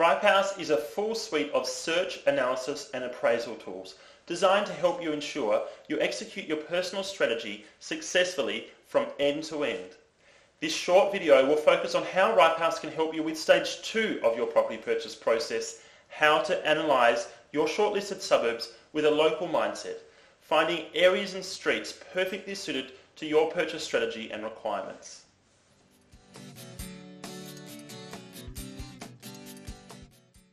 Ripehouse is a full suite of search, analysis and appraisal tools designed to help you ensure you execute your personal strategy successfully from end to end. This short video will focus on how Ripehouse can help you with stage 2 of your property purchase process, how to analyse your shortlisted suburbs with a local mindset, finding areas and streets perfectly suited to your purchase strategy and requirements.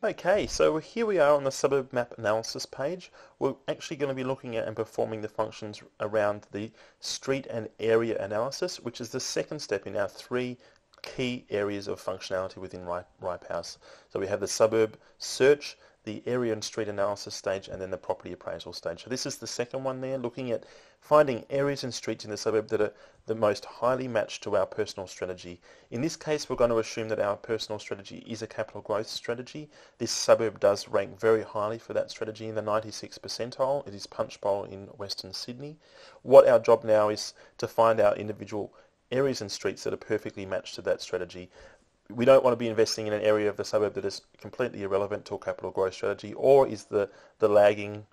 Okay, so here we are on the suburb map analysis page. We're actually going to be looking at and performing the functions around the street and area analysis, which is the second step in our 3 key areas of functionality within Ripehouse. So we have the suburb search, the area and street analysis stage, and then the property appraisal stage. So this is the second one there, looking at finding areas and streets in the suburb that are the most highly matched to our personal strategy. In this case, we're going to assume that our personal strategy is a capital growth strategy. This suburb does rank very highly for that strategy in the 96th percentile. It is Punchbowl in Western Sydney. What our job now is to find our individual areas and streets that are perfectly matched to that strategy. We don't want to be investing in an area of the suburb that is completely irrelevant to a capital growth strategy, or is the lagging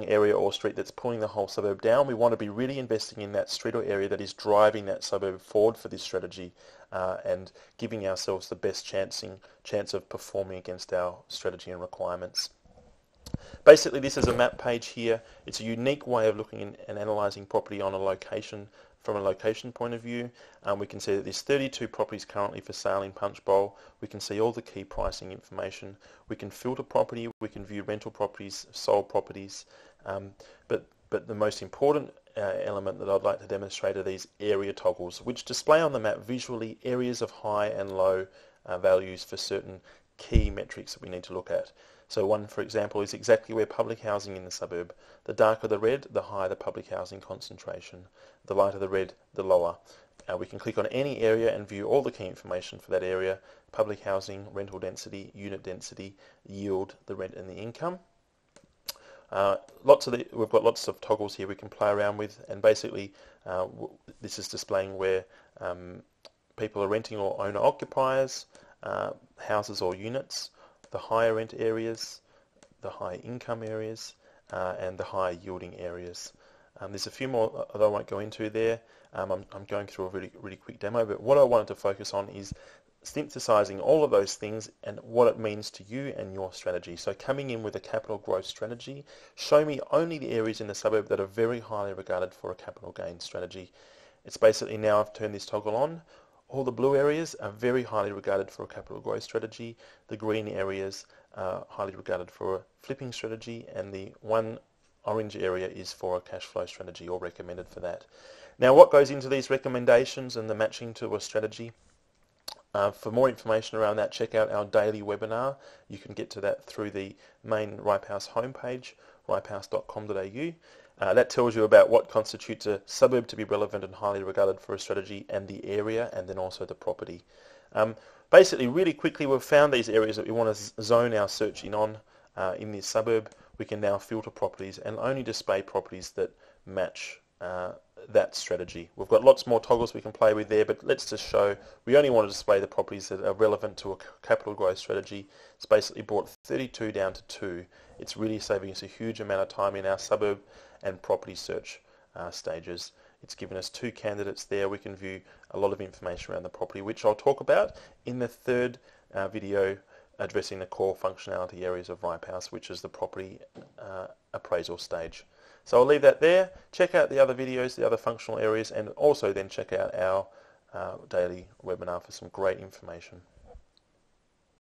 area or street that's pulling the whole suburb down. We want to be really investing in that street or area that is driving that suburb forward for this strategy and giving ourselves the best chance of performing against our strategy and requirements. Basically, this is a map page here. It's a unique way of looking and analysing property on a location from a location point of view. We can see that there's 32 properties currently for sale in Punchbowl. We can see all the key pricing information. We can filter property. We can view rental properties, sold properties. But the most important element that I'd like to demonstrate are these area toggles, which display on the map visually areas of high and low values for certain key metrics that we need to look at. So one, for example, is exactly where public housing in the suburb. The darker the red, the higher the public housing concentration. The lighter the red, the lower. We can click on any area and view all the key information for that area: public housing, rental density, unit density, yield, the rent and the income. We've got lots of toggles here we can play around with, and basically this is displaying where people are renting or owner-occupiers, houses or units, the higher rent areas, the high income areas, and the high yielding areas. There's a few more that I won't go into there. I'm going through a really quick demo, but what I wanted to focus on is synthesizing all of those things and what it means to you and your strategy. So coming in with a capital growth strategy, show me only the areas in the suburb that are very highly regarded for a capital gain strategy. It's basically, now I've turned this toggle on. All the blue areas are very highly regarded for a capital growth strategy. The green areas are highly regarded for a flipping strategy, and the one orange area is for a cash flow strategy, or recommended for that. Now, what goes into these recommendations and the matching to a strategy? For more information around that, check out our daily webinar. You can get to that through the main Ripehouse homepage, ripehouse.com.au. That tells you about what constitutes a suburb to be relevant and highly regarded for a strategy, and the area, and then also the property. Basically, really quickly, we've found these areas that we want to zone our search in on in this suburb. We can now filter properties and only display properties that match that strategy. We've got lots more toggles we can play with there, but let's just show we only want to display the properties that are relevant to a capital growth strategy. It's basically brought 32 down to 2. It's really saving us a huge amount of time in our suburb and property search stages. It's given us 2 candidates there. We can view a lot of information around the property, which I'll talk about in the third video addressing the core functionality areas of Ripehouse, which is the property appraisal stage. So I'll leave that there. Check out the other videos, the other functional areas, and also then check out our daily webinar for some great information.